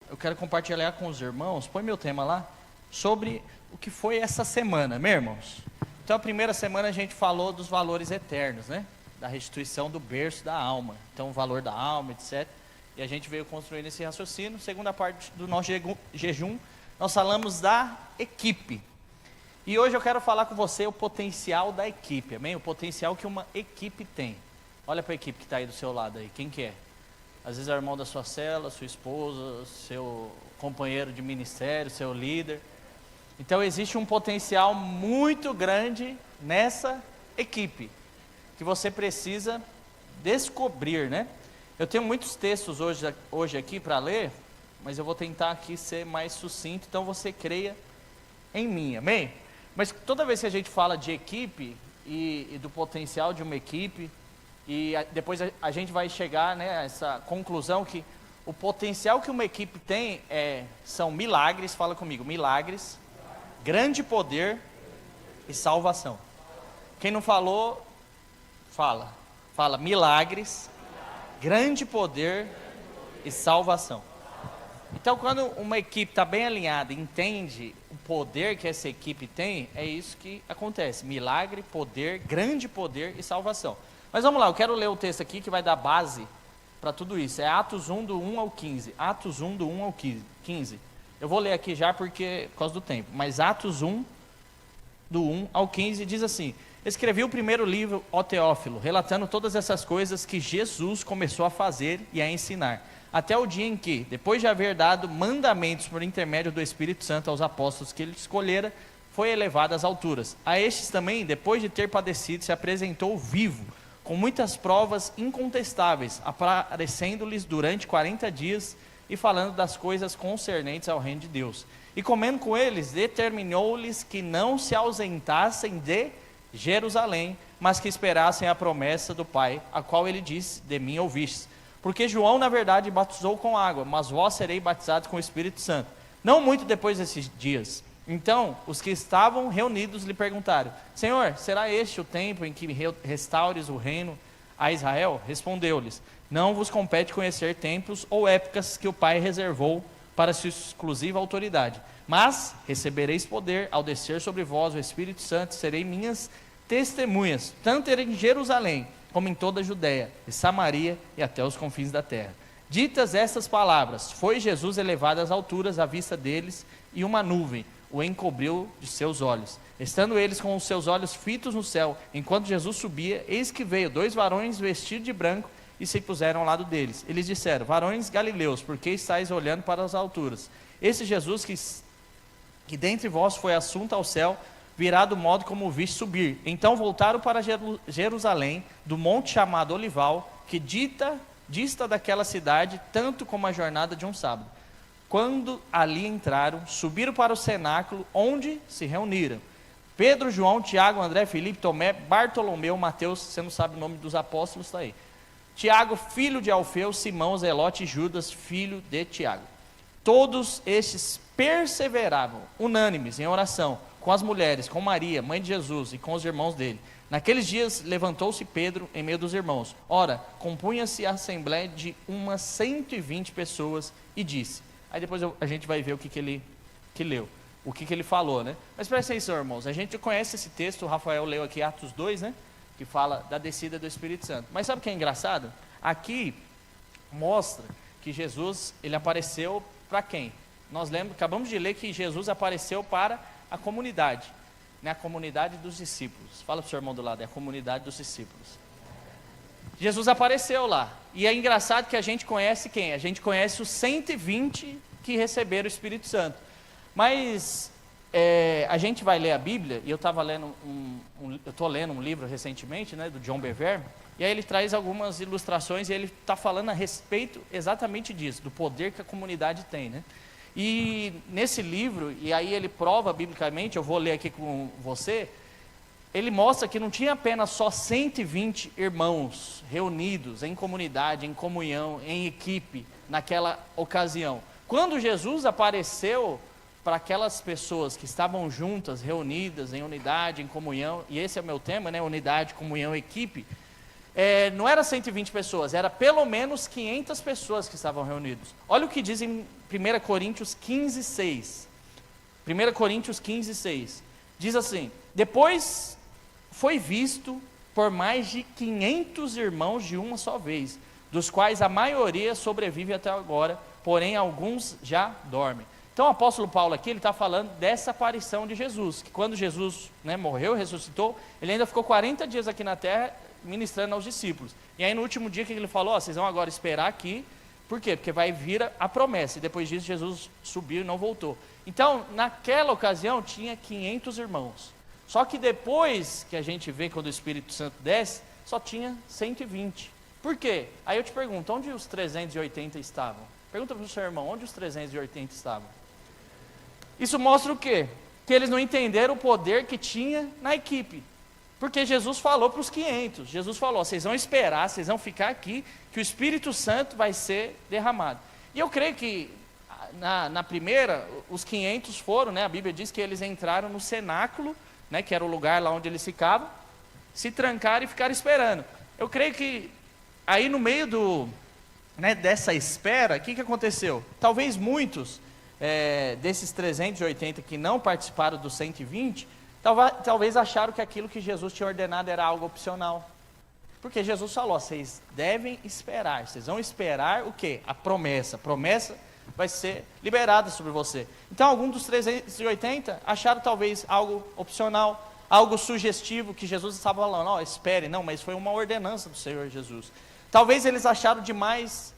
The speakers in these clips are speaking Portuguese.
eu quero compartilhar com os irmãos, põe meu tema lá, sobre o que foi essa semana, meus irmãos. Então a primeira semana a gente falou dos valores eternos, né? Da restituição do berço da alma, então o valor da alma, etc. E a gente veio construindo esse raciocínio. Segunda parte do nosso jejum, nós falamos da equipe. E hoje eu quero falar com você o potencial da equipe, amém? O potencial que uma equipe tem. Olha para a equipe que está aí do seu lado aí, quem que é? Às vezes é o irmão da sua célula, sua esposa, seu companheiro de ministério, seu líder. Então existe um potencial muito grande nessa equipe, que você precisa descobrir, né? Eu tenho muitos textos hoje aqui para ler, mas eu vou tentar aqui ser mais sucinto, então você creia em mim, amém? Mas toda vez que a gente fala de equipe e do potencial de uma equipe, e depois a gente vai chegar, né, a essa conclusão que o potencial que uma equipe tem são milagres, fala comigo, milagres, grande poder e salvação. Quem não falou, fala milagres, grande poder e salvação. Então quando uma equipe está bem alinhada, entende o poder que essa equipe tem, é isso que acontece, milagre, poder, grande poder e salvação. Mas vamos lá, eu quero ler o texto aqui que vai dar base para tudo isso. É Atos 1, do 1 ao 15. Atos 1, do 1 ao 15. Eu vou ler aqui já por causa do tempo. Mas Atos 1, do 1 ao 15, diz assim: escrevi o primeiro livro, ó Teófilo, relatando todas essas coisas que Jesus começou a fazer e a ensinar, até o dia em que, depois de haver dado mandamentos por intermédio do Espírito Santo aos apóstolos que ele escolhera, foi elevado às alturas. A estes também, depois de ter padecido, se apresentou vivo, com muitas provas incontestáveis, aparecendo-lhes durante 40 dias e falando das coisas concernentes ao reino de Deus. E comendo com eles, determinou-lhes que não se ausentassem de Jerusalém, mas que esperassem a promessa do Pai, a qual ele disse: de mim ouvistes. Porque João, na verdade, batizou com água, mas vós sereis batizados com o Espírito Santo, não muito depois desses dias. Então, os que estavam reunidos lhe perguntaram: Senhor, será este o tempo em que restaures o reino a Israel? Respondeu-lhes: não vos compete conhecer tempos ou épocas que o Pai reservou para sua exclusiva autoridade, mas recebereis poder ao descer sobre vós o Espírito Santo, serei minhas testemunhas, tanto em Jerusalém, como em toda a Judéia e Samaria e até os confins da terra. Ditas estas palavras, foi Jesus elevado às alturas à vista deles, e uma nuvem o encobriu de seus olhos. Estando eles com os seus olhos fitos no céu, enquanto Jesus subia, eis que veio 2 varões vestidos de branco e se puseram ao lado deles. Eles disseram: varões galileus, por que estáis olhando para as alturas? Esse Jesus que dentre vós foi assunto ao céu, virá do modo como o viste subir. Então voltaram para Jerusalém, do monte chamado Olival, que dista daquela cidade, tanto como a jornada de um sábado. Quando ali entraram, subiram para o cenáculo, onde se reuniram Pedro, João, Tiago, André, Filipe, Tomé, Bartolomeu, Mateus, você não sabe o nome dos apóstolos, está aí, Tiago, filho de Alfeu, Simão, Zelote e Judas, filho de Tiago. Todos estes perseveravam, unânimes, em oração, com as mulheres, com Maria, mãe de Jesus, e com os irmãos dele. Naqueles dias levantou-se Pedro em meio dos irmãos. Ora, compunha-se a assembléia de umas 120 pessoas, e disse... Aí depois a gente vai ver o que ele leu, o que ele falou, né? Mas presta atenção, irmãos, a gente conhece esse texto, o Rafael leu aqui Atos 2, né? Que fala da descida do Espírito Santo. Mas sabe o que é engraçado? Aqui mostra que Jesus, ele apareceu para quem? Nós acabamos de ler que Jesus apareceu para a comunidade, né? A comunidade dos discípulos. Fala para o seu irmão do lado, é a comunidade dos discípulos. Jesus apareceu lá, e é engraçado que a gente conhece quem? A gente conhece os 120 que receberam o Espírito Santo, mas a gente vai ler a Bíblia, e eu estava lendo eu estou lendo um livro recentemente, né, do John Bevere, e aí ele traz algumas ilustrações, e ele está falando a respeito exatamente disso, do poder que a comunidade tem, né? E nesse livro, e aí ele prova biblicamente, eu vou ler aqui com você, ele mostra que não tinha apenas só 120 irmãos reunidos em comunidade, em comunhão, em equipe, naquela ocasião. Quando Jesus apareceu para aquelas pessoas que estavam juntas, reunidas em unidade, em comunhão, e esse é o meu tema, né? Unidade, comunhão, equipe. não era 120 pessoas, era pelo menos 500 pessoas que estavam reunidas. Olha o que diz em 1 Coríntios 15, 6. 1 Coríntios 15, 6. Diz assim: depois foi visto por mais de 500 irmãos de uma só vez, dos quais a maioria sobrevive até agora, porém alguns já dormem. Então o apóstolo Paulo aqui, ele está falando dessa aparição de Jesus, que quando Jesus, né, morreu, ressuscitou, ele ainda ficou 40 dias aqui na terra, ministrando aos discípulos. E aí no último dia que ele falou, vocês vão agora esperar aqui. Por quê? Porque vai vir a promessa, e depois disso Jesus subiu e não voltou. Então naquela ocasião tinha 500 irmãos, só que depois que a gente vê quando o Espírito Santo desce, só tinha 120. Por quê? Aí eu te pergunto, onde os 380 estavam? Pergunta para o seu irmão, onde os 380 estavam? Isso mostra o quê? Que eles não entenderam o poder que tinha na equipe. Porque Jesus falou para os 500, Jesus falou, vocês vão esperar, vocês vão ficar aqui, que o Espírito Santo vai ser derramado. E eu creio que na primeira, os 500 foram, né, a Bíblia diz que eles entraram no cenáculo, né, que era o lugar lá onde eles ficavam, se trancaram e ficaram esperando. Eu creio que aí no meio dessa espera, o que aconteceu? Talvez muitos desses 380 que não participaram dos 120, talvez acharam que aquilo que Jesus tinha ordenado era algo opcional. Porque Jesus falou, vocês devem esperar, vocês vão esperar o quê? A promessa vai ser liberada sobre você. Então alguns dos 380 acharam talvez algo opcional, algo sugestivo, que Jesus estava falando, espere, não, mas foi uma ordenança do Senhor Jesus. Talvez eles acharam demais,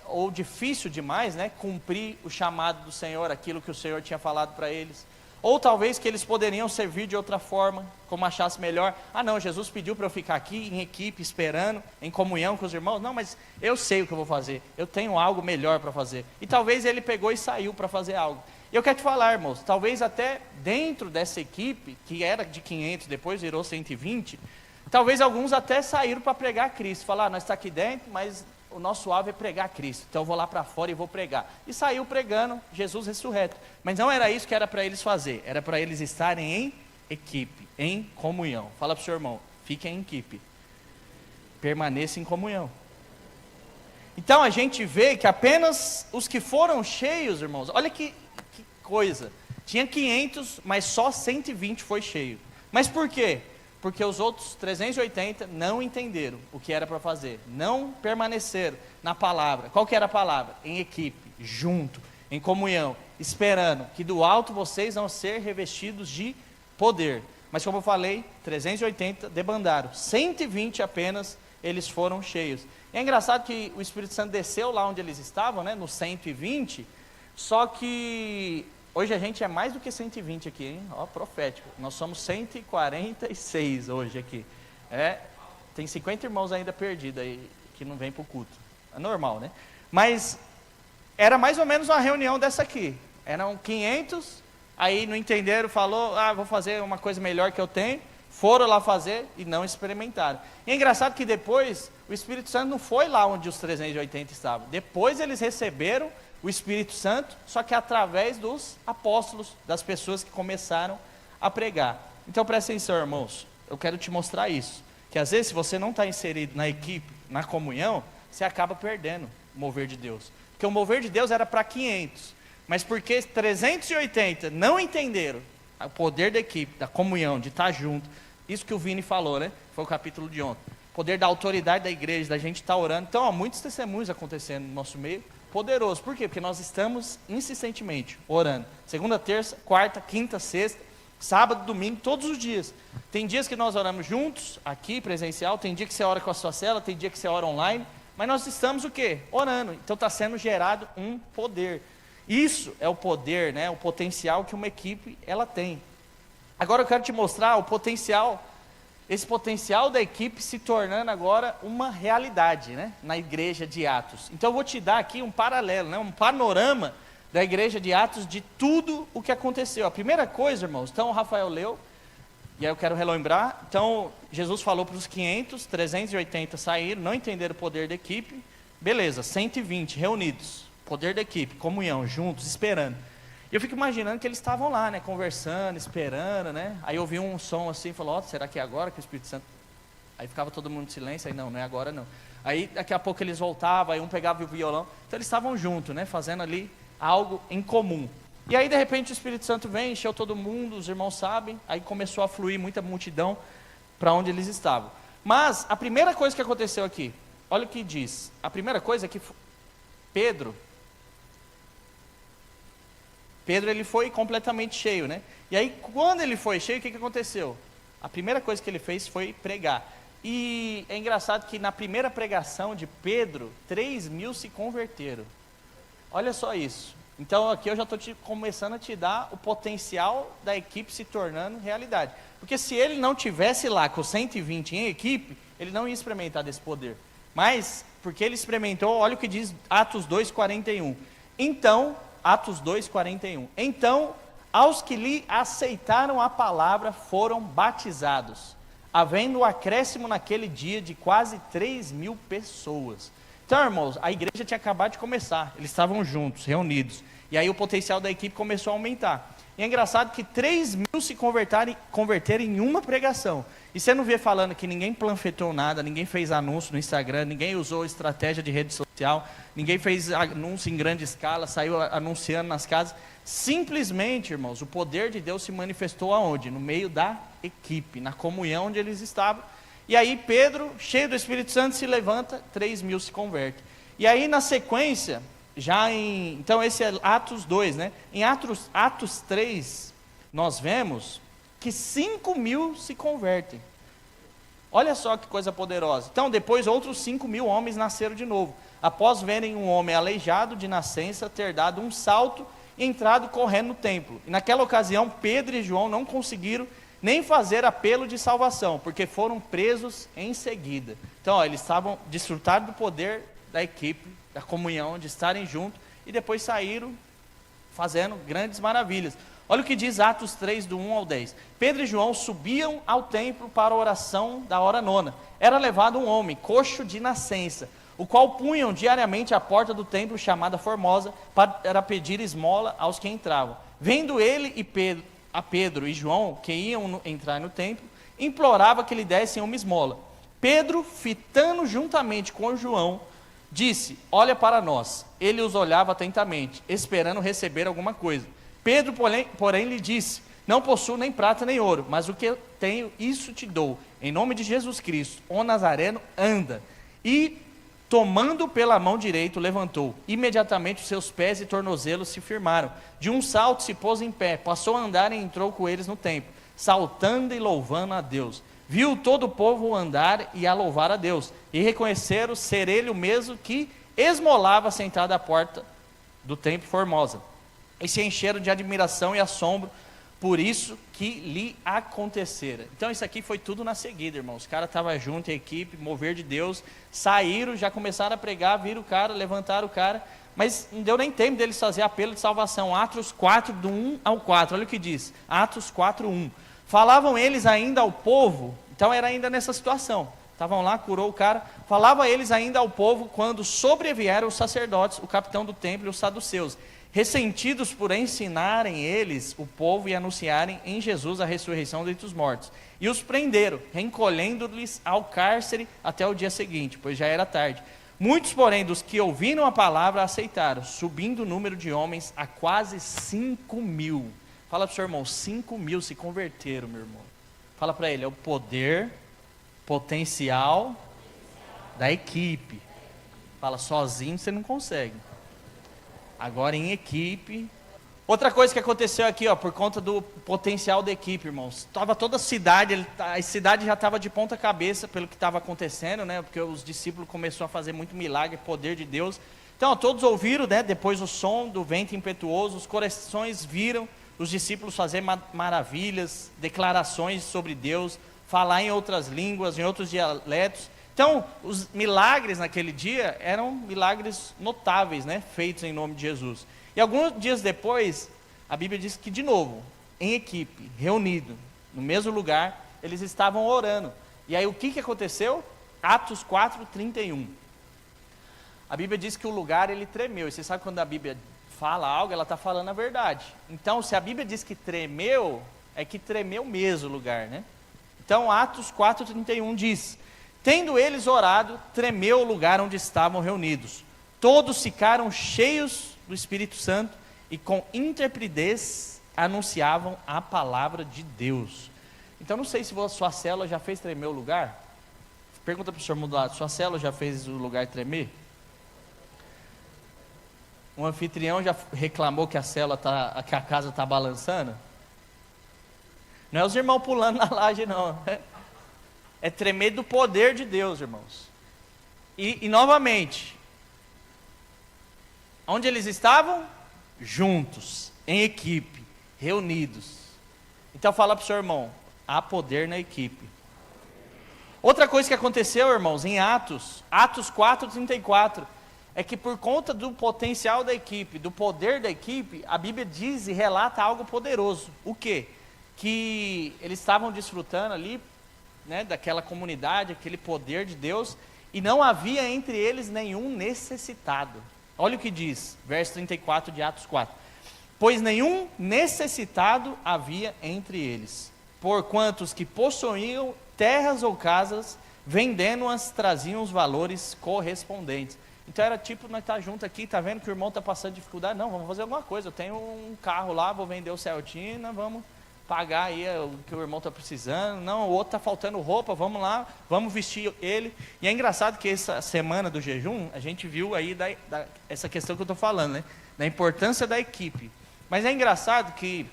ou difícil demais, né, cumprir o chamado do Senhor, aquilo que o Senhor tinha falado para eles. Ou talvez que eles poderiam servir de outra forma, como achasse melhor. Não, Jesus pediu para eu ficar aqui em equipe, esperando, em comunhão com os irmãos. Não, mas eu sei o que eu vou fazer, eu tenho algo melhor para fazer. E talvez ele pegou e saiu para fazer algo. E eu quero te falar, irmãos, talvez até dentro dessa equipe, que era de 500, depois virou 120, talvez alguns até saíram para pregar a Cristo. Falaram, nós estamos aqui dentro, mas o nosso alvo é pregar a Cristo, então eu vou lá para fora e vou pregar. E saiu pregando Jesus ressurreto. Mas não era isso que era para eles fazer, era para eles estarem em equipe, em comunhão. Fala para o seu irmão, fique em equipe, permaneça em comunhão. Então a gente vê que apenas os que foram cheios, irmãos, olha que coisa, tinha 500, mas só 120 foi cheio. Mas por quê? Porque os outros 380 não entenderam o que era para fazer, não permaneceram na palavra. Qual que era a palavra? Em equipe, junto, em comunhão, esperando que do alto vocês vão ser revestidos de poder. Mas como eu falei, 380 debandaram, 120 apenas eles foram cheios. E é engraçado que o Espírito Santo desceu lá onde eles estavam, né, no 120, só que hoje a gente é mais do que 120 aqui, hein? Profético. Nós somos 146 hoje aqui. Tem 50 irmãos ainda perdidos aí, que não vêm para o culto. É normal, né? Mas era mais ou menos uma reunião dessa aqui. Eram 500, aí não entenderam, falou, vou fazer uma coisa melhor que eu tenho. Foram lá fazer e não experimentaram. E é engraçado que depois, o Espírito Santo não foi lá onde os 380 estavam. Depois eles receberam o Espírito Santo, só que através dos apóstolos, das pessoas que começaram a pregar. Então presta atenção, irmãos, eu quero te mostrar isso, que às vezes se você não está inserido na equipe, na comunhão, você acaba perdendo o mover de Deus, porque o mover de Deus era para 500, mas porque 380 não entenderam o poder da equipe, da comunhão, de estar junto, isso que o Vini falou, né? Foi o capítulo de ontem, poder da autoridade da igreja, da gente estar orando. Então há muitos testemunhos acontecendo no nosso meio, poderoso. Por quê? Porque nós estamos insistentemente orando. Segunda, terça, quarta, quinta, sexta, sábado, domingo, todos os dias. Tem dias que nós oramos juntos, aqui, presencial. Tem dia que você ora com a sua célula, tem dia que você ora online. Mas nós estamos o quê? Orando. Então está sendo gerado um poder. Isso é o poder, né? O potencial que uma equipe ela tem. Agora eu quero te mostrar o potencial, esse potencial da equipe se tornando agora uma realidade, né, na igreja de Atos. Então eu vou te dar aqui um paralelo, né, um panorama da igreja de Atos de tudo o que aconteceu. A primeira coisa, irmãos, então o Rafael leu, e aí eu quero relembrar, então Jesus falou para os 500, 380 saíram, não entenderam o poder da equipe, beleza, 120 reunidos, poder da equipe, comunhão, juntos, esperando. E eu fico imaginando que eles estavam lá, né, conversando, esperando, né? Aí eu ouvi um som assim, falou, será que é agora que o Espírito Santo Aí ficava todo mundo em silêncio, aí não é agora não. Aí daqui a pouco eles voltavam, aí um pegava o violão. Então eles estavam juntos, né, fazendo ali algo em comum. E aí de repente o Espírito Santo vem, encheu todo mundo, os irmãos sabem, aí começou a fluir muita multidão para onde eles estavam. Mas a primeira coisa que aconteceu aqui, olha o que diz. A primeira coisa é que Pedro ele foi completamente cheio, né? E aí quando ele foi cheio, o que aconteceu? A primeira coisa que ele fez foi pregar. E é engraçado que na primeira pregação de Pedro, 3.000 se converteram. Olha só isso. Então aqui eu já estou começando a te dar o potencial da equipe se tornando realidade. Porque se ele não tivesse lá com 120 em equipe, ele não ia experimentar desse poder. Mas, porque ele experimentou, olha o que diz Atos 2,41. Então, Atos 2,41. Então, aos que lhe aceitaram a palavra foram batizados, havendo um acréscimo naquele dia de quase 3.000 pessoas. Então, irmãos, a igreja tinha acabado de começar, eles estavam juntos, reunidos, e aí o potencial da equipe começou a aumentar. E é engraçado que 3.000 se converteram em uma pregação. E você não vê falando que ninguém panfletou nada, ninguém fez anúncio no Instagram, ninguém usou estratégia de rede social, ninguém fez anúncio em grande escala, saiu anunciando nas casas. Simplesmente, irmãos, o poder de Deus se manifestou aonde? No meio da equipe, na comunhão onde eles estavam. E aí Pedro, cheio do Espírito Santo, se levanta, 3.000 se convertem. E aí na sequência, então esse é Atos 2, né? Em Atos 3, nós vemos que 5.000 se convertem. Olha só que coisa poderosa. Então depois outros 5.000 homens nasceram de novo, após verem um homem aleijado de nascença ter dado um salto e entrado correndo no templo. E naquela ocasião Pedro e João não conseguiram nem fazer apelo de salvação, porque foram presos em seguida. Então eles estavam desfrutando do poder da equipe, da comunhão, de estarem juntos, e depois saíram fazendo grandes maravilhas. Olha o que diz Atos 3, do 1 ao 10. Pedro e João subiam ao templo para a oração da hora nona. Era levado um homem, coxo de nascença, o qual punham diariamente à porta do templo chamada Formosa, para pedir esmola aos que entravam. Vendo ele e Pedro e João, que iam entrar no templo, implorava que lhe dessem uma esmola. Pedro, fitando juntamente com João, disse: olha para nós. Ele os olhava atentamente, esperando receber alguma coisa. Pedro, porém lhe disse: não possuo nem prata nem ouro, mas o que eu tenho, isso te dou. Em nome de Jesus Cristo, o Nazareno, anda. E, tomando pela mão direita, levantou. Imediatamente os seus pés e tornozelos se firmaram. De um salto se pôs em pé, passou a andar e entrou com eles no templo, saltando e louvando a Deus. Viu todo o povo andar e a louvar a Deus, e reconheceram ser ele o mesmo que esmolava sentado à porta do templo Formosa. E se encheram de admiração e assombro por isso que lhe acontecera. Então isso aqui foi tudo na seguida, irmãos. Os caras estavam juntos, a equipe, mover de Deus, saíram, já começaram a pregar, viram o cara, levantaram o cara, mas não deu nem tempo deles fazer apelo de salvação. Atos 4, do 1 ao 4, olha o que diz, Atos 4, 1. Falavam eles ainda ao povo, então era ainda nessa situação, estavam lá, curou o cara, falava eles ainda ao povo, quando sobrevieram os sacerdotes, o capitão do templo e os saduceus, ressentidos por ensinarem eles, o povo, e anunciarem em Jesus a ressurreição dentre os mortos. E os prenderam, recolhendo-lhes ao cárcere até o dia seguinte, pois já era tarde. Muitos, porém, dos que ouviram a palavra aceitaram, subindo o número de homens a quase 5.000. Fala para o seu irmão, 5.000 se converteram, meu irmão. Fala para ele, é o poder, potencial da equipe. Fala, sozinho você não consegue. Agora em equipe. Outra coisa que aconteceu aqui, ó, por conta do potencial da equipe, irmãos. Estava toda a cidade já estava de ponta cabeça pelo que estava acontecendo, né? Porque os discípulos começaram a fazer muito milagre, poder de Deus. Então, ó, todos ouviram, né? Depois o som do vento impetuoso, os corações viram os discípulos fazer maravilhas, declarações sobre Deus, falar em outras línguas, em outros dialetos. Então, os milagres naquele dia eram milagres notáveis, né, feitos em nome de Jesus. E alguns dias depois, a Bíblia diz que de novo, em equipe, reunido, no mesmo lugar, eles estavam orando. E aí o que aconteceu? Atos 4:31. A Bíblia diz que o lugar ele tremeu. E você sabe quando a Bíblia fala algo, ela está falando a verdade. Então, se a Bíblia diz que tremeu, é que tremeu mesmo o lugar, né? Então, Atos 4:31 diz: tendo eles orado, tremeu o lugar onde estavam reunidos. Todos ficaram cheios do Espírito Santo e com intrepidez anunciavam a palavra de Deus. Então, não sei se a sua célula já fez tremer o lugar. Pergunta para o senhor mudar, sua célula já fez o lugar tremer? Um anfitrião já reclamou que a célula que a casa está balançando? Não é os irmãos pulando na laje, não. É tremer do poder de Deus, irmãos. E novamente, onde eles estavam? Juntos, em equipe, reunidos. Então fala para o seu irmão, há poder na equipe. Outra coisa que aconteceu, irmãos, em Atos 4:34, é que por conta do potencial da equipe, do poder da equipe, a Bíblia diz e relata algo poderoso. O quê? Que eles estavam desfrutando ali, né, daquela comunidade, aquele poder de Deus, e não havia entre eles nenhum necessitado. Olha o que diz, verso 34 de Atos 4. Pois nenhum necessitado havia entre eles, porquanto os que possuíam terras ou casas, vendendo-as, traziam os valores correspondentes. Então era tipo, nós tá junto aqui, tá vendo que o irmão está passando dificuldade? Não, vamos fazer alguma coisa, eu tenho um carro lá, vou vender o Celtina, vamos pagar aí o que o irmão está precisando. Não, o outro está faltando roupa, vamos lá, vamos vestir ele. E é engraçado que essa semana do jejum, a gente viu aí essa questão que eu estou falando, né? Da importância da equipe. Mas é engraçado que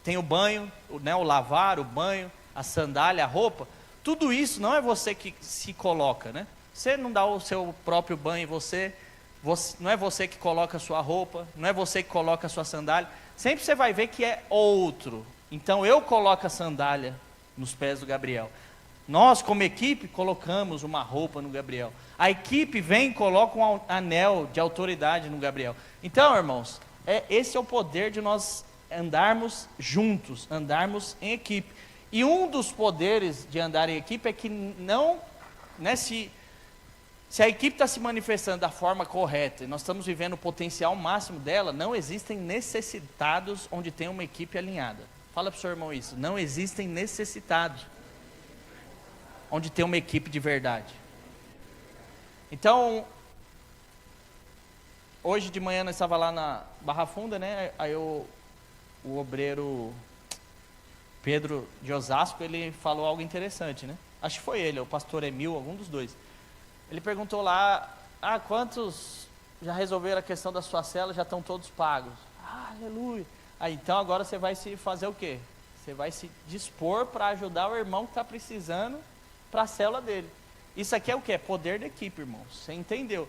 tem o banho, né, o lavar, o banho, a sandália, a roupa. Tudo isso não é você que se coloca, né? Você não dá o seu próprio banho em você, não é você que coloca a sua roupa, não é você que coloca a sua sandália. Sempre você vai ver que é outro. Então eu coloco a sandália nos pés do Gabriel. Nós, como equipe, colocamos uma roupa no Gabriel. A equipe vem e coloca um anel de autoridade no Gabriel. Então, irmãos, esse é o poder de nós andarmos juntos, andarmos em equipe. E um dos poderes de andar em equipe é que não, né, se a equipe está se manifestando da forma correta e nós estamos vivendo o potencial máximo dela, não existem necessitados onde tem uma equipe alinhada. Fala para o seu irmão isso. Não existem necessitados onde tem uma equipe de verdade. Então, hoje de manhã nós estávamos lá na Barra Funda, né? Aí o obreiro Pedro de Osasco, ele falou algo interessante, né? Acho que foi ele, o pastor Emil, algum dos dois. Ele perguntou lá, quantos já resolveram a questão da sua célula, já estão todos pagos? Aleluia. Aí então agora você vai se fazer o quê? Você vai se dispor para ajudar o irmão que está precisando para a célula dele. Isso aqui é o quê? É poder da equipe, irmãos. Você entendeu?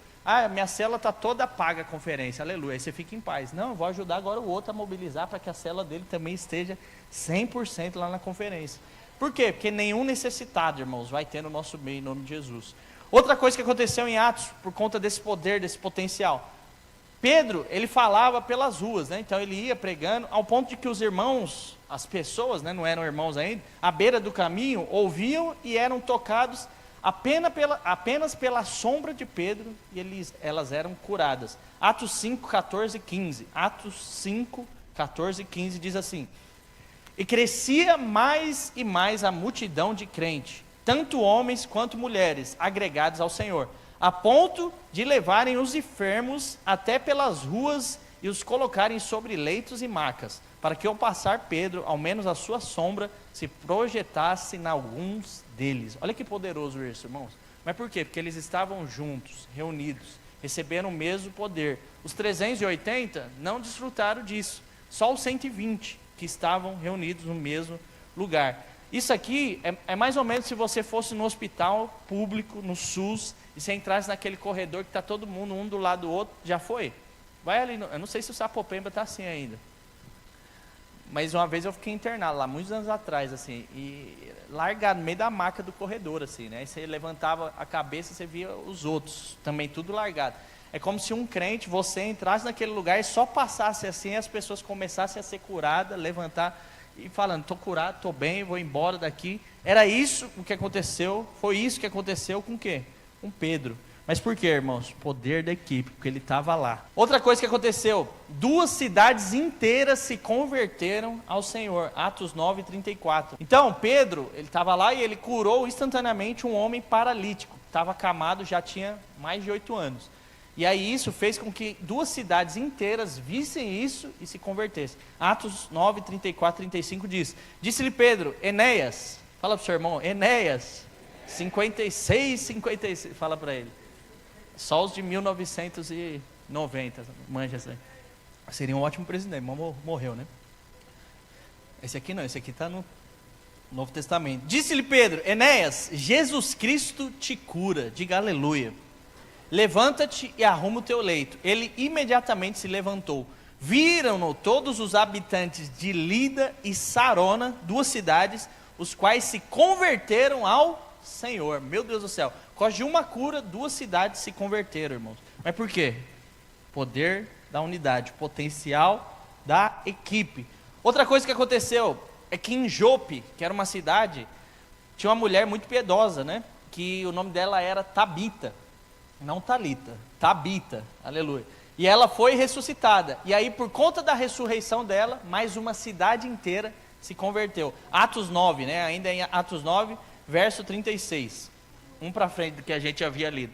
Minha célula está toda paga a conferência, aleluia. Aí você fica em paz. Não, eu vou ajudar agora o outro a mobilizar para que a célula dele também esteja 100% lá na conferência. Por quê? Porque nenhum necessitado, irmãos, vai ter no nosso meio, em nome de Jesus. Outra coisa que aconteceu em Atos, por conta desse poder, desse potencial. Pedro, ele falava pelas ruas, né? Então ele ia pregando, ao ponto de que os irmãos, as pessoas, né, não eram irmãos ainda, à beira do caminho, ouviam e eram tocados apenas pela sombra de Pedro, e elas eram curadas. Atos 5, 14 e 15. Atos 5, 14 e 15 diz assim: e crescia mais e mais a multidão de crente, tanto homens quanto mulheres, agregados ao Senhor, a ponto de levarem os enfermos até pelas ruas e os colocarem sobre leitos e macas, para que ao passar Pedro, ao menos a sua sombra, se projetasse em alguns deles. Olha que poderoso isso, irmãos. Mas por quê? Porque eles estavam juntos, reunidos, receberam o mesmo poder. Os 380 não desfrutaram disso, só os 120 que estavam reunidos no mesmo lugar. Isso aqui é mais ou menos se você fosse no hospital público, no SUS, e você entrasse naquele corredor que está todo mundo um do lado do outro. Já foi? Vai ali, eu não sei se o Sapopemba está assim ainda. Mas uma vez eu fiquei internado lá, muitos anos atrás, assim, e largado no meio da maca do corredor, assim, né? Aí você levantava a cabeça e você via os outros, também tudo largado. É como se um crente, você entrasse naquele lugar e só passasse assim, e as pessoas começassem a ser curadas, levantar e falando, estou curado, estou bem, vou embora daqui. Era isso o que aconteceu, foi isso que aconteceu com o quê? Com Pedro. Mas por quê, irmãos? Poder da equipe, porque ele estava lá. Outra coisa que aconteceu, 2 cidades inteiras se converteram ao Senhor, Atos 9:34. Então, Pedro, ele estava lá e ele curou instantaneamente um homem paralítico, estava acamado, já tinha mais de 8 anos. E aí isso fez com que 2 cidades inteiras vissem isso e se convertessem. Atos 9:34-35 diz, disse-lhe Pedro, Enéas, fala para o seu irmão, Enéas, 56, fala para ele. Só os de 1990, manja essa aí. Seria um ótimo presidente, mas morreu, né? Esse aqui não, esse aqui está no Novo Testamento. Disse-lhe Pedro, Enéas, Jesus Cristo te cura, diga aleluia. Levanta-te e arruma o teu leito. Ele imediatamente se levantou. Viram-no todos os habitantes de Lida e Sarona, 2 cidades, os quais se converteram ao Senhor. Meu Deus do céu. Por causa de uma cura, 2 cidades se converteram, irmãos. Mas por quê? Poder da unidade, potencial da equipe. Outra coisa que aconteceu é que em Jope, que era uma cidade, tinha uma mulher muito piedosa, né? Que o nome dela era Tabita. Não Talita, Tabita, aleluia. E ela foi ressuscitada. E aí, por conta da ressurreição dela, mais uma cidade inteira se converteu. Atos 9, né? Ainda em Atos 9, verso 36. Um para frente do que a gente havia lido.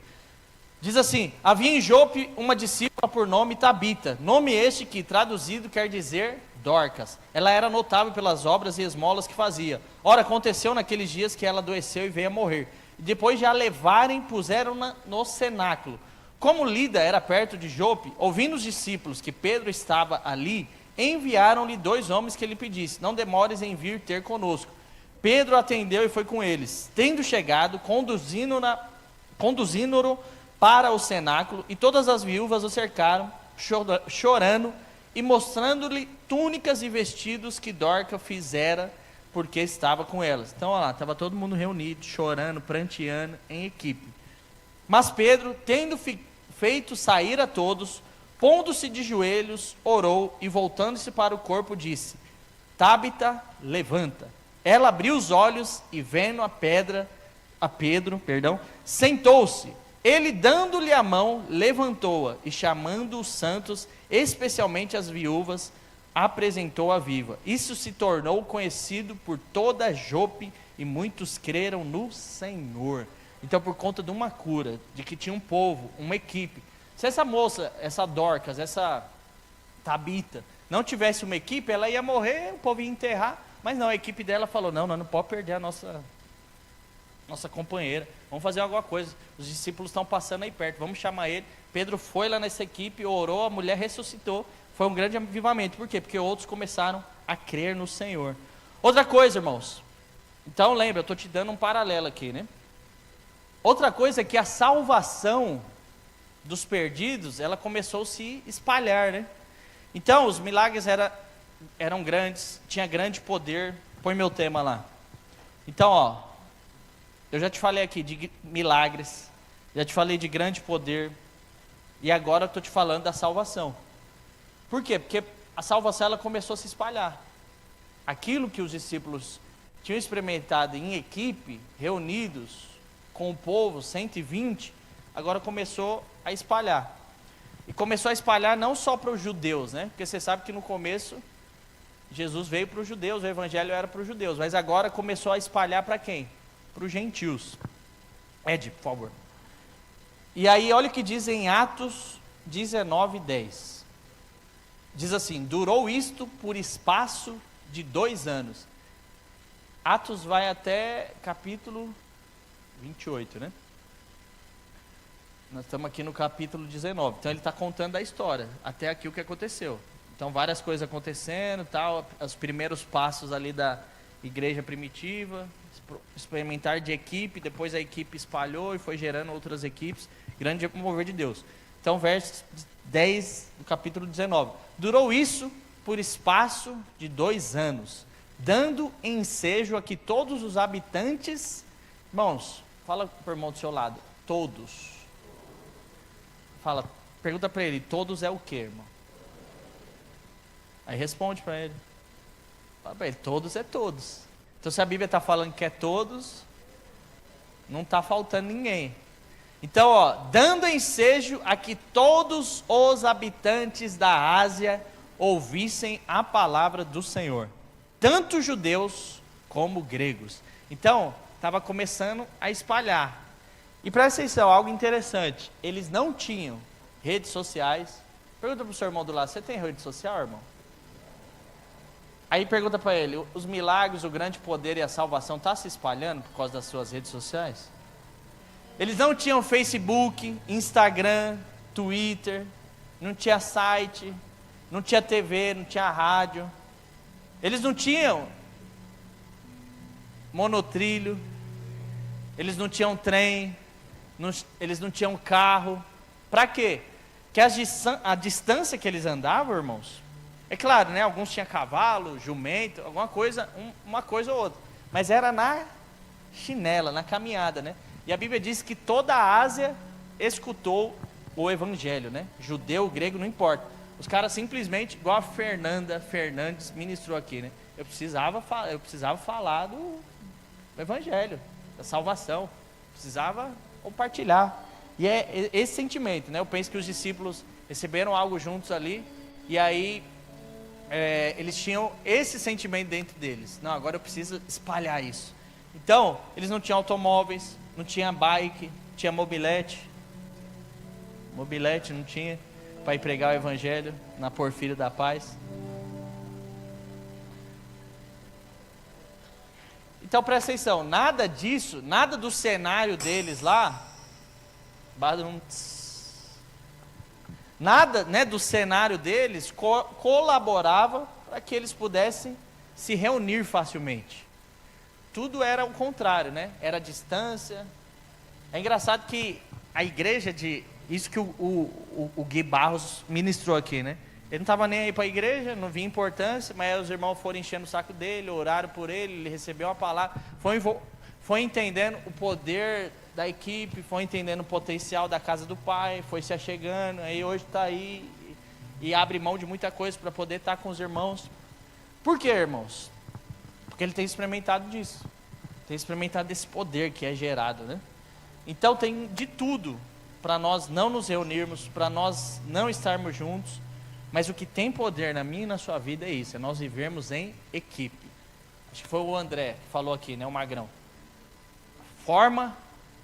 Diz assim, havia em Jope uma discípula por nome Tabita. Nome este que, traduzido, quer dizer Dorcas. Ela era notável pelas obras e esmolas que fazia. Ora, aconteceu naqueles dias que ela adoeceu e veio a morrer. Depois de a levarem, puseram-na no cenáculo. Como Lida era perto de Jope, ouvindo os discípulos que Pedro estava ali, enviaram-lhe 2 homens que lhe pedisse, não demores em vir ter conosco. Pedro atendeu e foi com eles. Tendo chegado, conduzindo-o para o cenáculo, e todas as viúvas o cercaram, chorando, e mostrando-lhe túnicas e vestidos que Dorca fizera, porque estava com elas. Então, olha lá, estava todo mundo reunido, chorando, pranteando, em equipe. Mas Pedro, tendo feito sair a todos, pondo-se de joelhos, orou, e voltando-se para o corpo, disse, Tabita, levanta. Ela abriu os olhos, e vendo a Pedro, sentou-se. Ele, dando-lhe a mão, levantou-a, e chamando os santos, especialmente as viúvas, apresentou-a viva. Isso se tornou conhecido por toda Jope, e muitos creram no Senhor. Então, por conta de uma cura, de que tinha um povo, uma equipe. Se essa moça, essa Dorcas, essa Tabita, não tivesse uma equipe, ela ia morrer, o povo ia enterrar. Mas não, a equipe dela falou, não pode perder a nossa companheira. Vamos fazer alguma coisa. Os discípulos estão passando aí perto, vamos chamar ele. Pedro foi lá nessa equipe, orou, a mulher ressuscitou. Foi um grande avivamento. Por quê? Porque outros começaram a crer no Senhor. Outra coisa, irmãos. Então lembra, eu estou te dando um paralelo aqui, né? Outra coisa é que a salvação dos perdidos, ela começou a se espalhar, né? Então, os milagres eram grandes, tinha grande poder. Põe meu tema lá. Então, ó, eu já te falei aqui de milagres, já te falei de grande poder, e agora eu estou te falando da salvação. Por quê? Porque a salvação ela começou a se espalhar. Aquilo que os discípulos tinham experimentado em equipe, reunidos com o povo, 120, agora começou a espalhar. E começou a espalhar não só para os judeus, né? Porque você sabe que no começo Jesus veio para os judeus, o evangelho era para os judeus, mas agora começou a espalhar para quem? Para os gentios. Ed, por favor. E aí olha o que diz em Atos 19:10. Diz assim, durou isto por espaço de 2 anos. Atos vai até capítulo 28, né? Nós estamos aqui no capítulo 19, então ele está contando a história, até aqui o que aconteceu. Então várias coisas acontecendo, tal, os primeiros passos ali da igreja primitiva, experimentar de equipe, depois a equipe espalhou e foi gerando outras equipes, grande mover de Deus. Então verso 10 do capítulo 19, durou isso por espaço de 2 anos, dando ensejo a que todos os habitantes, irmãos, fala para o irmão do seu lado, todos, fala, pergunta para ele, todos é o que, irmão? Aí responde para ele, fala para ele, todos é todos. Então se a Bíblia está falando que é todos, não está faltando ninguém. Então, dando ensejo a que todos os habitantes da Ásia ouvissem a palavra do Senhor, tanto judeus como gregos. Então, estava começando a espalhar. E presta atenção, algo interessante, eles não tinham redes sociais. Pergunta para o seu irmão do lado, você tem rede social, irmão? Aí pergunta para ele, os milagres, o grande poder e a salvação está se espalhando por causa das suas redes sociais? Eles não tinham Facebook, Instagram, Twitter, não tinha site, não tinha TV, não tinha rádio. Eles não tinham monotrilho, eles não tinham trem, eles não tinham carro. Para quê? Que a distância que eles andavam, irmãos, é claro, né? Alguns tinham cavalo, jumento, alguma coisa, uma coisa ou outra, mas era na chinela, na caminhada, né? E a Bíblia diz que toda a Ásia escutou o evangelho, né? Judeu, grego, não importa. Os caras simplesmente, igual a Fernanda Fernandes ministrou aqui, né? Eu precisava falar do evangelho, da salvação. Precisava compartilhar. E é esse sentimento, né? Eu penso que os discípulos receberam algo juntos ali, e aí eles tinham esse sentimento dentro deles. Não, agora eu preciso espalhar isso. Então, eles não tinham automóveis, não tinha bike, tinha mobilete. Mobilete não tinha, para ir pregar o evangelho na Porfírio da Paz. Então presta atenção, nada disso, nada do cenário deles lá, nada, né, do cenário deles colaborava para que eles pudessem se reunir facilmente. Tudo era o contrário, né? Era a distância. É engraçado que a igreja isso que o Gui Barros ministrou aqui, né? Ele não estava nem aí para a igreja, não via importância, mas os irmãos foram enchendo o saco dele, oraram por ele recebeu a palavra, foi entendendo o poder da equipe, foi entendendo o potencial da casa do pai, foi se achegando, aí hoje está aí e abre mão de muita coisa para poder estar com os irmãos. Por quê, irmãos? Porque ele tem experimentado disso, tem experimentado desse poder que é gerado, né? Então tem de tudo para nós não nos reunirmos, para nós não estarmos juntos, mas o que tem poder na minha e na sua vida é isso, é nós vivermos em equipe. Acho que foi o André que falou aqui, né, o Magrão. Forma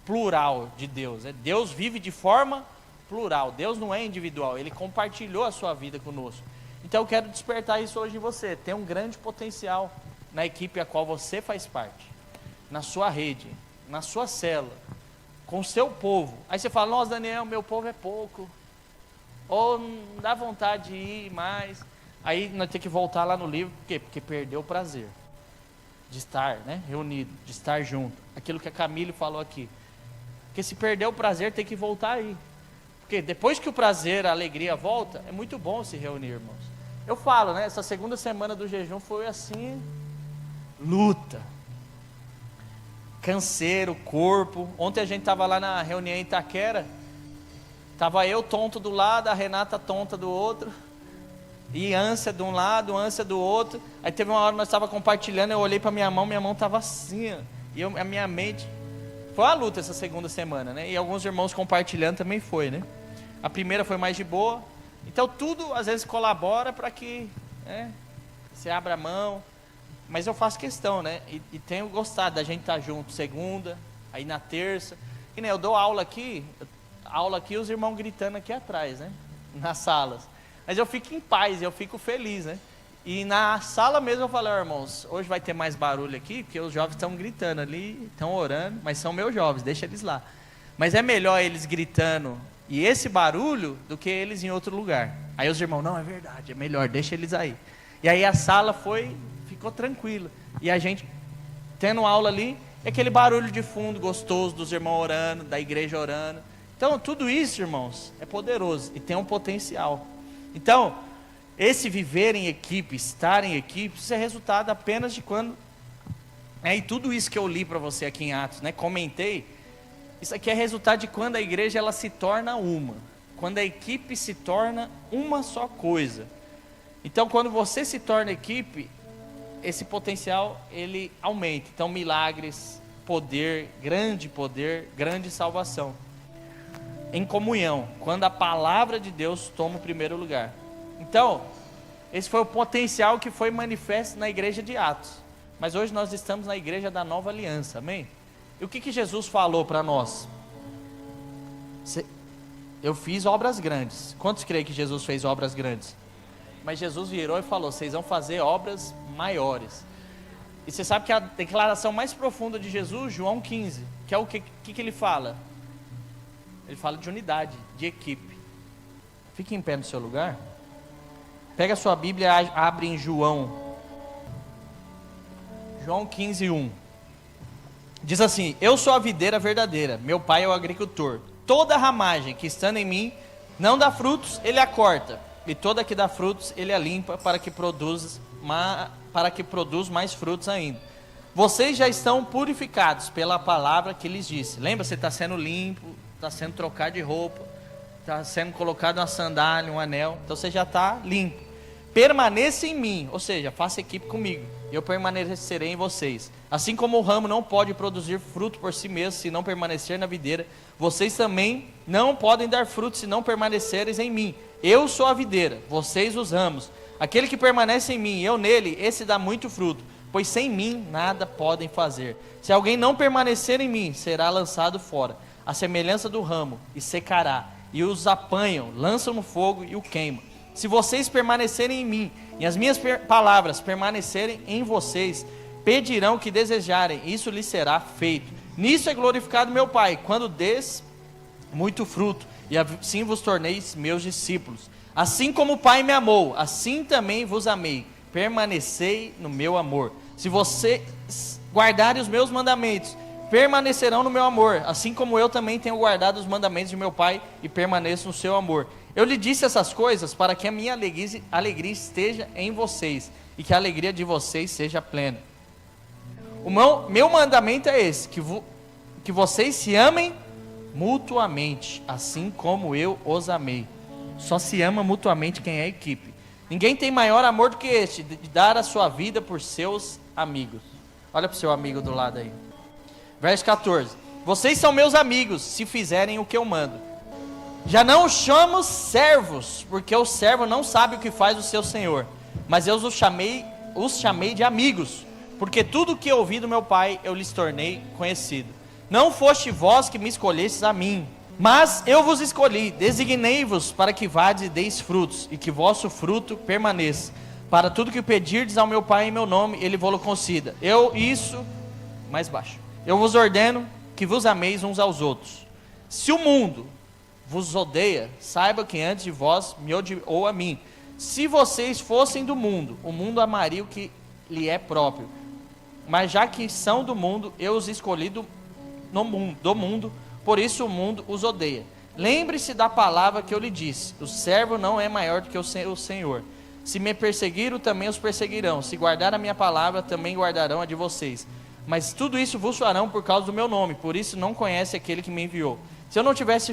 plural de Deus, né? Deus vive de forma plural, Deus não é individual, Ele compartilhou a sua vida conosco. Então eu quero despertar isso hoje em você, tem um grande potencial na equipe a qual você faz parte, na sua rede, na sua célula, com o seu povo. Aí você fala, nossa Daniel, meu povo é pouco, ou não dá vontade de ir mais. Aí nós temos que voltar lá no livro, por quê? Porque perdeu o prazer de estar, né, reunido, de estar junto. Aquilo que a Camille falou aqui. Porque se perder o prazer, tem que voltar aí. Porque depois que o prazer, a alegria volta, é muito bom se reunir, irmãos. Eu falo, né, essa segunda semana do jejum foi assim, luta, canseiro, corpo. Ontem a gente estava lá na reunião em Itaquera, estava eu tonto do lado, a Renata tonta do outro, e ânsia de um lado, ânsia do outro. Aí teve uma hora que nós estávamos compartilhando, eu olhei para minha mão estava assim, ó, e a minha mente, foi uma luta essa segunda semana, né? E alguns irmãos compartilhando também foi, né? A primeira foi mais de boa. Então tudo às vezes colabora para que, né, você abra a mão. Mas eu faço questão, né? E tenho gostado da gente estar junto segunda, aí na terça. E, né, eu dou aula aqui, os irmãos gritando aqui atrás, né? Nas salas. Mas eu fico em paz, eu fico feliz, né? E na sala mesmo eu falei, irmãos, hoje vai ter mais barulho aqui, porque os jovens estão gritando ali, estão orando, mas são meus jovens, deixa eles lá. Mas é melhor eles gritando e esse barulho do que eles em outro lugar. Aí os irmãos, não, é verdade, é melhor, deixa eles aí. E aí a sala ficou tranquila. E a gente, tendo aula ali, é aquele barulho de fundo gostoso dos irmãos orando, da igreja orando. Então, tudo isso, irmãos, é poderoso e tem um potencial. Então, esse viver em equipe, estar em equipe, isso é resultado apenas de quando... E tudo isso que eu li para você aqui em Atos, né, comentei, isso aqui é resultado de quando a igreja ela se torna uma. Quando a equipe se torna uma só coisa. Então, quando você se torna equipe, esse potencial ele aumenta. Então, milagres, poder, grande salvação. em comunhão, quando a palavra de Deus toma o primeiro lugar. Então, esse foi o potencial que foi manifesto na igreja de Atos. Mas hoje nós estamos na igreja da nova aliança, amém? E o que Jesus falou para nós? Eu fiz obras grandes. Quantos creem que Jesus fez obras grandes? Mas Jesus virou e falou, vocês vão fazer obras maiores. E você sabe que a declaração mais profunda de Jesus, João 15, que é o que ele fala? Ele fala de unidade, de equipe. Fique em pé no seu lugar. Pega a sua Bíblia, abre em João 15, 1. Diz assim, eu sou a videira verdadeira, meu pai é o agricultor. Toda ramagem que estando em mim não dá frutos, ele a corta. E toda que dá frutos, ele a limpa para que produz mais frutos ainda. Vocês já estão purificados pela palavra que lhes disse. Lembra, você está sendo limpo, está sendo trocado de roupa, está sendo colocado uma sandália, um anel. Então você já está limpo. Permaneça em mim, ou seja, faça equipe comigo. Eu permanecerei em vocês. Assim como o ramo não pode produzir fruto por si mesmo, se não permanecer na videira, vocês também não podem dar fruto se não permanecerem em mim. Eu sou a videira, vocês os ramos. Aquele que permanece em mim, eu nele, esse dá muito fruto, pois sem mim nada podem fazer. Se alguém não permanecer em mim, será lançado fora, a semelhança do ramo, e secará. E os apanham, lançam no fogo e o queimam. Se vocês permanecerem em mim, e as minhas palavras permanecerem em vocês, pedirão o que desejarem, isso lhes será feito. Nisso é glorificado meu Pai, quando des muito fruto, e assim vos torneis meus discípulos. Assim como o Pai me amou, assim também vos amei. Permanecei no meu amor. Se vocês guardarem os meus mandamentos, permanecerão no meu amor, assim como eu também tenho guardado os mandamentos de meu Pai e permaneço no seu amor. Eu lhe disse essas coisas para que a minha alegria esteja em vocês e que a alegria de vocês seja plena. O meu mandamento é esse, que vocês se amem mutuamente, assim como eu os amei. Só se ama mutuamente quem é equipe. Ninguém tem maior amor do que este, de dar a sua vida por seus amigos. Olha para o seu amigo do lado aí. Verso 14. Vocês são meus amigos, se fizerem o que eu mando. Já não os chamo servos, porque o servo não sabe o que faz o seu senhor. Mas eu os chamei de amigos, porque tudo o que ouvi do meu Pai, eu lhes tornei conhecido. Não foste vós que me escolhestes a mim, mas eu vos escolhi, designei-vos para que vades e deis frutos, e que vosso fruto permaneça. Para tudo que pedirdes ao meu Pai em meu nome, ele vos-lo conceda. Mais baixo. Eu vos ordeno que vos ameis uns aos outros. Se o mundo vos odeia, saiba que antes de vós me odiou a mim. Se vocês fossem do mundo, o mundo amaria o que lhe é próprio. Mas já que são do mundo, eu os escolhi do mundo, por isso o mundo os odeia. Lembre-se da palavra que eu lhe disse: o servo não é maior do que o Senhor. Se me perseguiram, também os perseguirão. Se guardar a minha palavra, também guardarão a de vocês. Mas tudo isso vos farão por causa do meu nome, por isso não conhece aquele que me enviou. Se eu não tivesse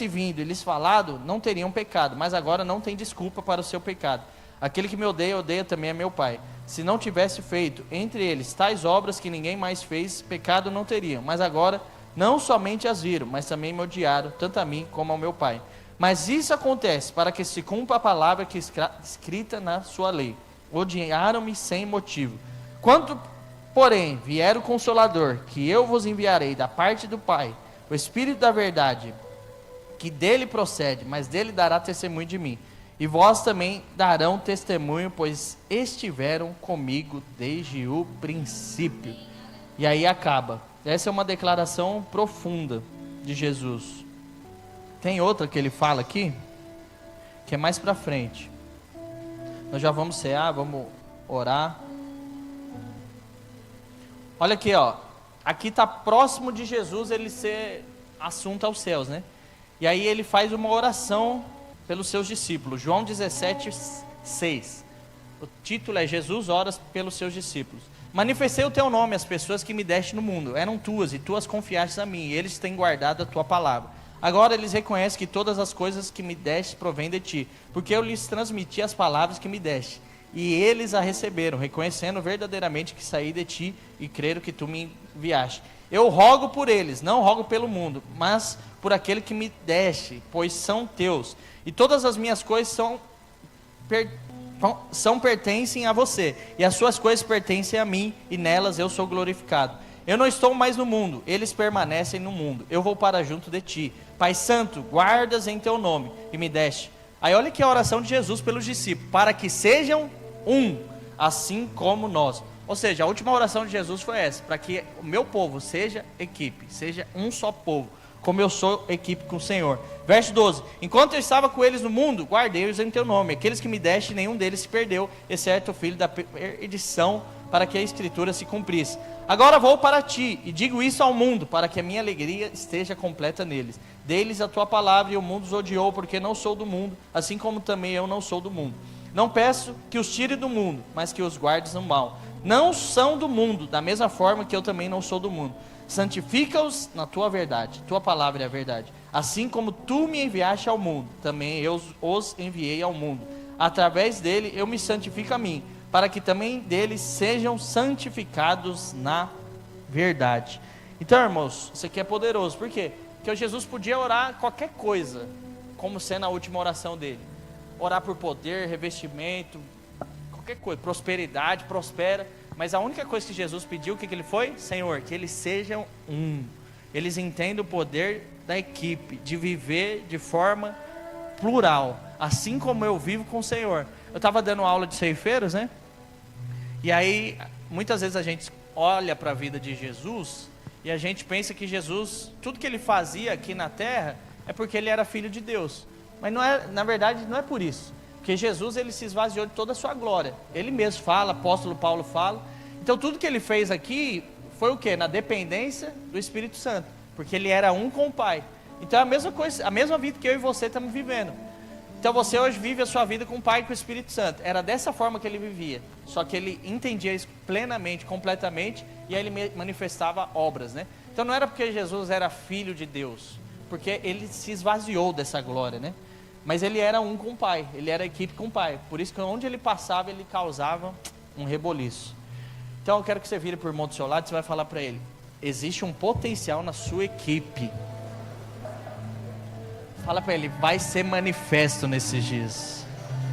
vindo e lhes falado, não teriam pecado, mas agora não tem desculpa para o seu pecado. Aquele que me odeia também a meu Pai. Se não tivesse feito entre eles tais obras que ninguém mais fez, pecado não teriam. Mas agora não somente as viram, mas também me odiaram, tanto a mim como ao meu Pai. Mas isso acontece para que se cumpra a palavra que escrita na sua lei. Odiaram-me sem motivo. Quando, porém, vier o Consolador, que eu vos enviarei da parte do Pai, o Espírito da verdade, que dele procede, mas dele dará testemunho de mim. E vós também darão testemunho, pois estiveram comigo desde o princípio. E aí acaba. Essa é uma declaração profunda de Jesus. Tem outra que ele fala aqui, que é mais para frente. Nós já vamos cear, vamos orar. Olha aqui, ó. Aqui está próximo de Jesus ele ser assunto aos céus, né? E aí ele faz uma oração pelos seus discípulos. João 17, 6. O título é: Jesus ora pelos seus discípulos. Manifestei o teu nome às pessoas que me deste no mundo. Eram tuas e tu as confiastes a mim. E eles têm guardado a tua palavra. Agora eles reconhecem que todas as coisas que me deste provêm de ti, porque eu lhes transmiti as palavras que me deste. E eles a receberam, reconhecendo verdadeiramente que saí de ti e creram que tu me enviaste. Eu rogo por eles, não rogo pelo mundo, mas por aquele que me deste, pois são teus. E todas as minhas coisas pertencem a você, e as suas coisas pertencem a mim, e nelas eu sou glorificado. Eu não estou mais no mundo, eles permanecem no mundo. Eu vou para junto de ti. Pai Santo, guardas em teu nome, e me deste. Aí olha que a oração de Jesus pelos discípulos, para que sejam um, assim como nós. Ou seja, a última oração de Jesus foi essa, para que o meu povo seja equipe, seja um só povo, como eu sou equipe com o Senhor. Verso 12, enquanto eu estava com eles no mundo, guardei-os em teu nome. Aqueles que me deste, nenhum deles se perdeu, exceto o filho da perdição, para que a escritura se cumprisse. Agora vou para ti, e digo isso ao mundo, para que a minha alegria esteja completa neles. Dê-lhes a tua palavra, e o mundo os odiou, porque não sou do mundo, assim como também eu não sou do mundo. Não peço que os tire do mundo, mas que os guardes do mal. Não são do mundo, da mesma forma que eu também não sou do mundo. Santifica-os na tua verdade, tua palavra é a verdade. Assim como tu me enviaste ao mundo, também eu os enviei ao mundo. Através dele eu me santifico a mim, para que também deles sejam santificados na verdade. Então, irmãos, isso aqui é poderoso. Por quê? Porque Jesus podia orar qualquer coisa, como sendo a última oração dele. Orar por poder, revestimento, qualquer coisa, prosperidade, prospera. Mas a única coisa que Jesus pediu, o que ele foi? Senhor, que eles sejam um. Eles entendem o poder da equipe, de viver de forma plural, assim como eu vivo com o Senhor. Eu estava dando aula de ceifeiros, né? E aí, muitas vezes a gente olha para a vida de Jesus e a gente pensa que Jesus, tudo que ele fazia aqui na terra é porque ele era filho de Deus. Mas não é, na verdade não é por isso. Porque Jesus, ele se esvaziou de toda a sua glória. Ele mesmo fala, apóstolo Paulo fala. Então tudo que ele fez aqui foi o quê? Na dependência do Espírito Santo. Porque ele era um com o Pai. Então é a mesma coisa, a mesma vida que eu e você estamos vivendo. Então você hoje vive a sua vida com o Pai e com o Espírito Santo. Era dessa forma que ele vivia. Só que ele entendia isso plenamente, completamente. E aí ele manifestava obras, né? Então não era porque Jesus era filho de Deus. Porque ele se esvaziou dessa glória, né? Mas ele era um com o Pai, ele era equipe com o Pai. Por isso que onde ele passava, ele causava um reboliço. Então eu quero que você vire por irmão do seu lado e você vai falar para ele: existe um potencial na sua equipe. Fala para ele, vai ser manifesto nesses dias.